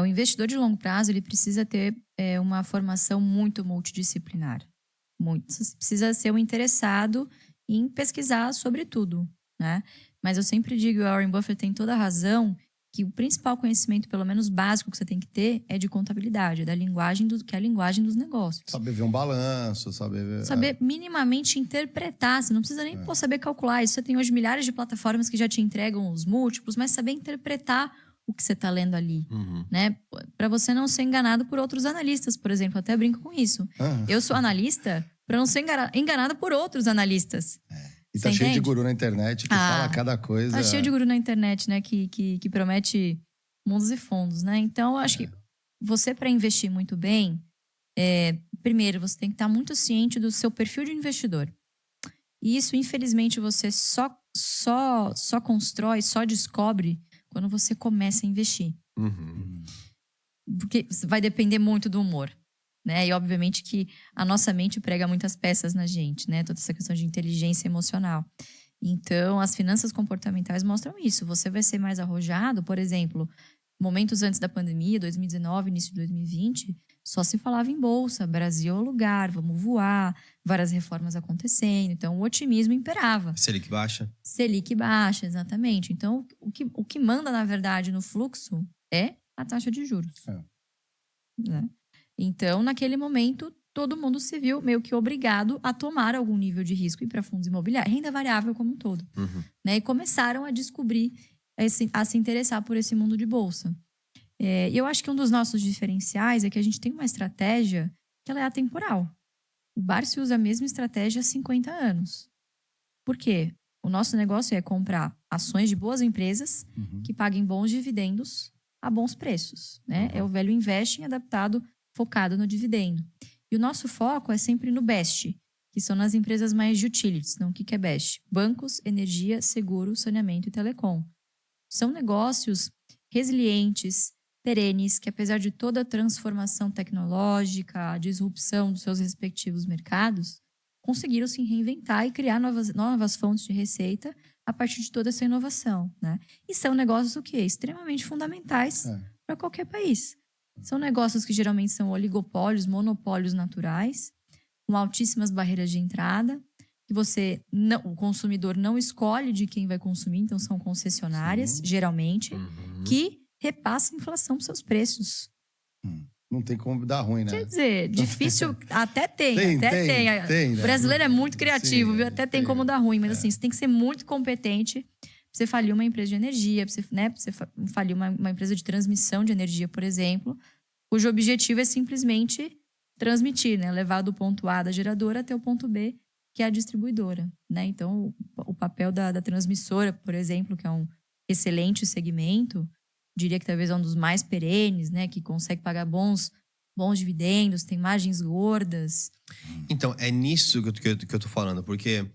O investidor de longo prazo, ele precisa ter uma formação muito multidisciplinar. Muito. Você precisa ser um interessado em pesquisar sobre tudo, né? Mas eu sempre digo, o Warren Buffett tem toda a razão, que o principal conhecimento, pelo menos básico, que você tem que ter é de contabilidade, que é a linguagem dos negócios. Saber ver um balanço, Saber minimamente interpretar. Você não precisa nem saber calcular. Isso você tem hoje milhares de plataformas que já te entregam os múltiplos, mas saber interpretar o que você está lendo ali, né? Para você não ser enganado por outros analistas, por exemplo. Eu até brinco com isso. Eu sou analista para não ser enganada por outros analistas. E tá cheio de guru na internet que fala cada coisa. Tá cheio de guru na internet, né? Que promete mundos e fundos, né? Então, eu acho que você, para investir muito bem, primeiro, você tem que estar muito ciente do seu perfil de investidor. E isso, infelizmente, você só constrói, só descobre quando você começa a investir. Porque vai depender muito do humor, né? E obviamente que a nossa mente prega muitas peças na gente, né? Toda essa questão de inteligência emocional. Então, as finanças comportamentais mostram isso. Você vai ser mais arrojado, por exemplo, momentos antes da pandemia, 2019, início de 2020, só se falava em bolsa, Brasil é o lugar, vamos voar, várias reformas acontecendo. Então, o otimismo imperava. Selic baixa. Selic baixa, exatamente. Então, o que manda, na verdade, no fluxo é a taxa de juros. Né? Então, naquele momento, todo mundo se viu meio que obrigado a tomar algum nível de risco e para fundos imobiliários, renda variável como um todo. Né? E começaram a descobrir, a se interessar por esse mundo de bolsa. E eu acho que um dos nossos diferenciais é que a gente tem uma estratégia que ela é atemporal. O Barsi usa a mesma estratégia há 50 anos. Por quê? O nosso negócio é comprar ações de boas empresas que paguem bons dividendos a bons preços. Né? É o velho investing adaptado, focado no dividendo. E o nosso foco é sempre no BEST, que são nas empresas mais de utilities. Então, o que é BEST? Bancos, energia, seguro, saneamento e telecom. São negócios resilientes, perenes, que apesar de toda a transformação tecnológica, a disrupção dos seus respectivos mercados, conseguiram se reinventar e criar novas fontes de receita a partir de toda essa inovação. Né? E são negócios o quê? Extremamente fundamentais para qualquer país. São negócios que geralmente são oligopólios, monopólios naturais, com altíssimas barreiras de entrada, que o consumidor não escolhe de quem vai consumir, então são concessionárias, geralmente, que repassam a inflação para seus preços. Não tem como dar ruim, né? Quer dizer, difícil, até tem. O brasileiro é muito criativo, viu? Até tem como dar ruim, mas assim, você tem que ser muito competente pra você falir uma empresa de energia, pra você falir uma empresa de transmissão de energia, por exemplo, cujo objetivo é simplesmente transmitir, né? Levar do ponto A da geradora até o ponto B, que é a distribuidora, né? Então, o papel da transmissora, por exemplo, que é um excelente segmento, diria que talvez é um dos mais perenes, né? Que consegue pagar bons dividendos, tem margens gordas. Então, é nisso que eu tô falando, porque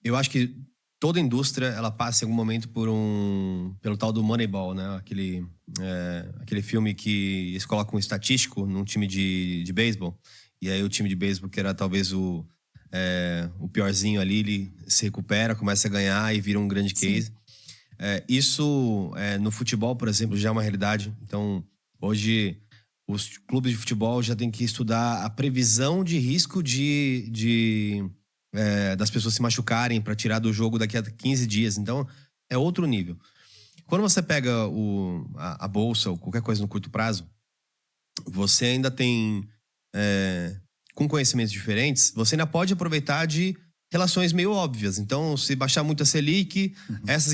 eu acho que toda indústria, ela passa em algum momento pelo tal do Moneyball, né? Aquele filme que eles colocam um estatístico num time de beisebol, e aí o time de beisebol, que era talvez o piorzinho ali, ele se recupera, começa a ganhar e vira um grande case. Isso, no futebol, por exemplo, já é uma realidade. Então, hoje, os clubes de futebol já têm que estudar a previsão de risco das pessoas se machucarem para tirar do jogo daqui a 15 dias. Então, é outro nível. Quando você pega a bolsa ou qualquer coisa no curto prazo, você ainda tem, com conhecimentos diferentes, você ainda pode aproveitar de relações meio óbvias. Então, se baixar muito a Selic, essas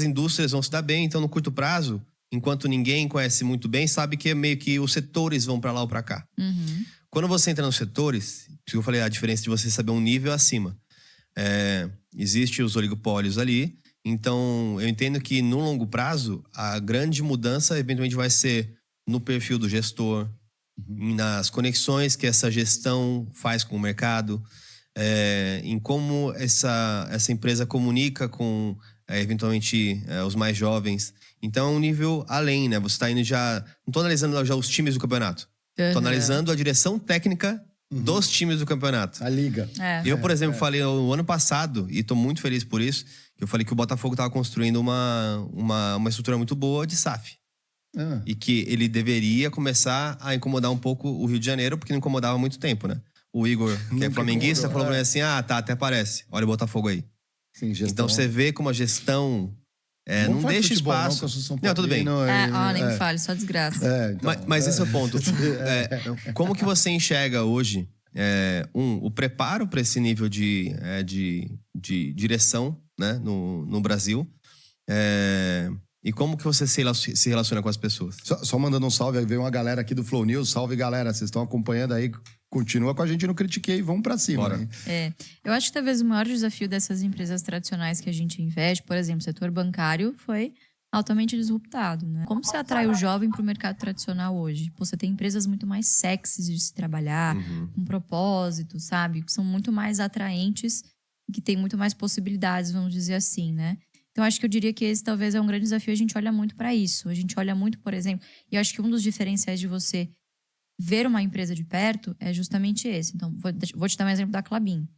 indústrias vão se dar bem. Então, no curto prazo, enquanto ninguém conhece muito bem, sabe que é meio que os setores vão para lá ou para cá. Quando você entra nos setores, eu falei a diferença de você saber um nível acima. Existe os oligopólios ali. Então, eu entendo que no longo prazo, a grande mudança eventualmente vai ser no perfil do gestor, nas conexões que essa gestão faz com o mercado, em como essa empresa comunica com, eventualmente, os mais jovens. Então, é um nível além, né? Você está indo já... Não estou analisando já os times do campeonato. Estou analisando a direção técnica dos times do campeonato. A liga. Eu, por exemplo, falei no ano passado, e estou muito feliz por isso, que eu falei que o Botafogo estava construindo uma estrutura muito boa de SAF. E que ele deveria começar a incomodar um pouco o Rio de Janeiro, porque não incomodava há muito tempo, né? O Igor, que é flamenguista, falou pra mim assim, tá, até parece. Olha o Botafogo aí. Sim, então você vê como a gestão não deixa futebol, espaço. Não, tudo bem. Nem me fale, só desgraça. Então, mas esse é o ponto. Como que você enxerga hoje o preparo para esse nível de direção, né, no Brasil? E como que você se relaciona com as pessoas? Só mandando um salve, veio uma galera aqui do Flow News. Salve, galera, vocês estão acompanhando aí. Continua com a gente no Critiquei, vamos pra cima. Né? Eu acho que talvez o maior desafio dessas empresas tradicionais que a gente investe, por exemplo, o setor bancário, foi altamente disruptado, né? Como você atrai o jovem para o mercado tradicional hoje? Você tem empresas muito mais sexys de se trabalhar, com propósito, sabe? Que são muito mais atraentes, que têm muito mais possibilidades, vamos dizer assim, né? Então, acho que eu diria que esse talvez é um grande desafio. A gente olha muito para isso. A gente olha muito, por exemplo... E eu acho que um dos diferenciais de você ver uma empresa de perto é justamente esse. Então, vou te dar um exemplo da Klabin.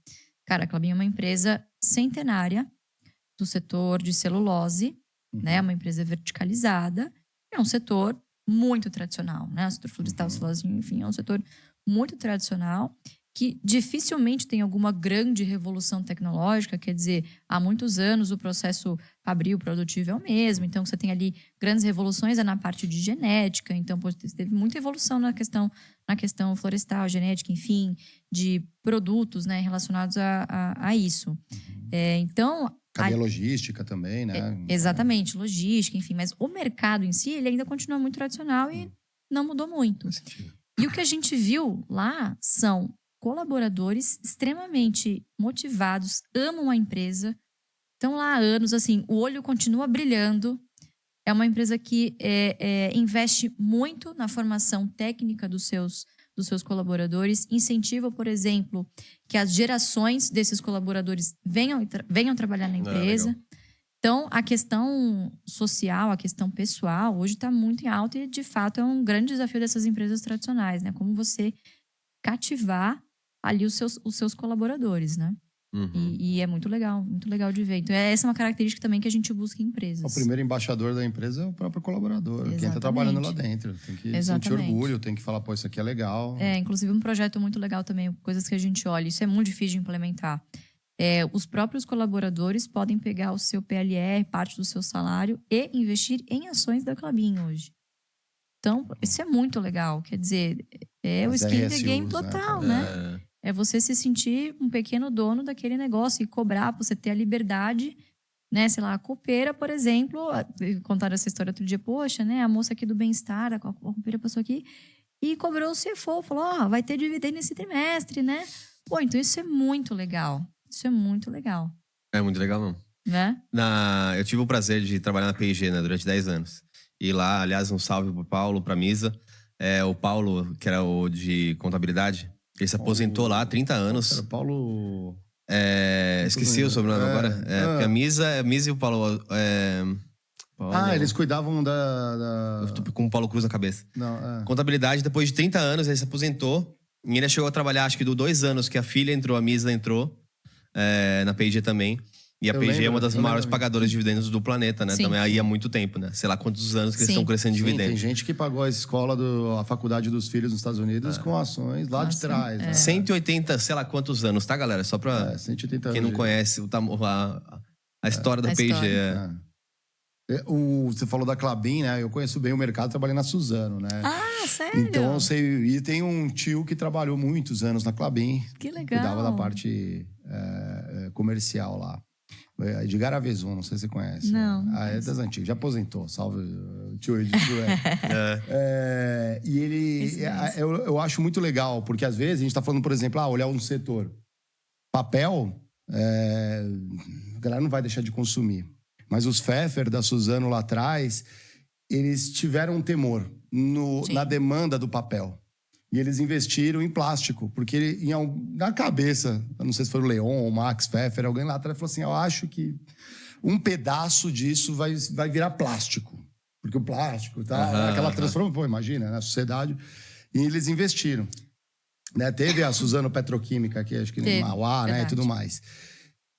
Cara, a Klabin é uma empresa centenária do setor de celulose, né? Uma empresa verticalizada. É um setor muito tradicional, né? O setor florestal, celulose, enfim, é um setor muito tradicional que dificilmente tem alguma grande revolução tecnológica, quer dizer, há muitos anos o processo fabril produtivo é o mesmo, então você tem ali grandes revoluções na parte de genética, então teve muita evolução na questão florestal, genética, enfim, de produtos, né, relacionados a isso. Então... Cadeia logística também, né? Exatamente, logística, enfim, mas o mercado em si, ele ainda continua muito tradicional e não mudou muito. E o que a gente viu lá são colaboradores extremamente motivados, amam a empresa, estão lá há anos, assim, o olho continua brilhando. É uma empresa que investe muito na formação técnica dos seus colaboradores, incentiva, por exemplo, que as gerações desses colaboradores venham trabalhar na empresa. Então, a questão social, a questão pessoal, hoje está muito em alta e, de fato, é um grande desafio dessas empresas tradicionais, né? Como você cativar ali os seus colaboradores, né? E é muito legal de ver. Então, essa é uma característica também que a gente busca em empresas. O primeiro embaixador da empresa é o próprio colaborador. Exatamente. Quem está trabalhando lá dentro. Tem que sentir orgulho, tem que falar, pô, isso aqui é legal. Inclusive um projeto muito legal também, coisas que a gente olha. Isso é muito difícil de implementar. Os próprios colaboradores podem pegar o seu PLR, parte do seu salário, e investir em ações da Klabin hoje. Então, isso é muito legal. Quer dizer, o skin in the game total, né? É você se sentir um pequeno dono daquele negócio e cobrar pra você ter a liberdade, né? Sei lá, a copeira, por exemplo, contaram essa história outro dia, poxa, né? A moça aqui do bem-estar, a copeira passou aqui e cobrou o CFO, falou, vai ter dividendo nesse trimestre, né? Pô, então isso é muito legal. Isso é muito legal. É muito legal mesmo. Né? Eu tive o prazer de trabalhar na P&G, né, durante 10 anos. E lá, aliás, um salve pro Paulo, pra Misa. O Paulo, que era o de contabilidade, ele se aposentou lá há 30 anos. Era Paulo... esqueci o sobrenome agora. Porque a Misa e o Paulo... eles cuidavam da... Eu tô com o Paulo Cruz na cabeça. Não, Contabilidade, depois de 30 anos, ele se aposentou. E ele chegou a trabalhar, acho que 2 anos que a filha entrou, a Misa entrou. Na P&G também. E a P&G é uma das maiores pagadoras de dividendos do planeta, né? Sim. Também aí há muito tempo, né? Sei lá quantos anos que eles estão crescendo dividendos. Tem gente que pagou a escola, a faculdade dos filhos nos Estados Unidos com ações lá de trás. Né? 180, sei lá quantos anos, tá, galera? Só pra 180 quem não conhece a história da P&G. Você falou da Klabin, né? Eu conheço bem o mercado, trabalhei na Suzano, né? Ah, sério? Então eu sei. E tem um tio que trabalhou muitos anos na Klabin. Que legal. Cuidava da parte comercial lá. Edgar Avezon, não sei se você conhece. Não. É das antigas, já aposentou. Salve, tio Edgar. E ele... eu acho muito legal, porque às vezes a gente tá falando, por exemplo, olhar um setor. Papel, a galera não vai deixar de consumir. Mas os Pfeffer da Suzano lá atrás, eles tiveram um temor na demanda do papel. E eles investiram em plástico, porque na cabeça, eu não sei se foi o Leon ou o Max Pfeffer, alguém lá atrás falou assim, eu acho que um pedaço disso vai virar plástico. Porque o plástico, aquela transformação, imagina, na sociedade. E eles investiram. Né? Teve a Suzano Petroquímica aqui, acho que em Mauá, né, e tudo mais.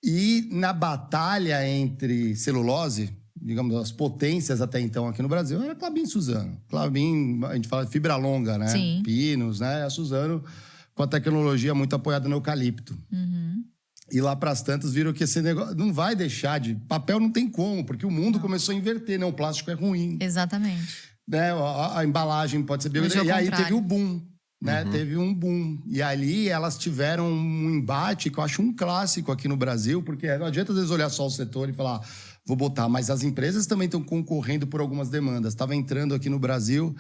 E na batalha entre celulose, digamos, as potências até então aqui no Brasil, era Klabin e Suzano. Klabin, a gente fala de fibra longa, né? Sim. Pinos, né? A Suzano com a tecnologia muito apoiada no eucalipto. Uhum. E lá para as tantas viram que esse negócio não vai deixar de... Papel não tem como, porque o mundo começou a inverter, né? O plástico é ruim. Exatamente. Né? A embalagem pode ser biodegradável. E aí teve o boom, né? Teve um boom. E ali elas tiveram um embate que eu acho um clássico aqui no Brasil, porque não adianta às vezes olhar só o setor e falar, vou botar. Mas as empresas também estão concorrendo por algumas demandas. Estava entrando aqui no Brasil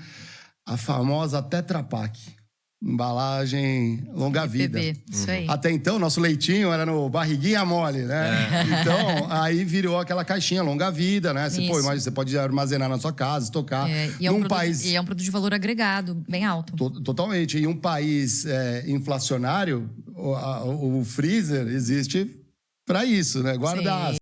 a famosa Tetra Pak. Embalagem longa vida. Isso aí. Até então, nosso leitinho era no barriguinha mole, né? Então, aí virou aquela caixinha longa vida, né? Você, imagina, você pode armazenar na sua casa, estocar. E é um produto de valor agregado, bem alto. Totalmente. Em um país inflacionário, o freezer existe para isso, né? Guardar.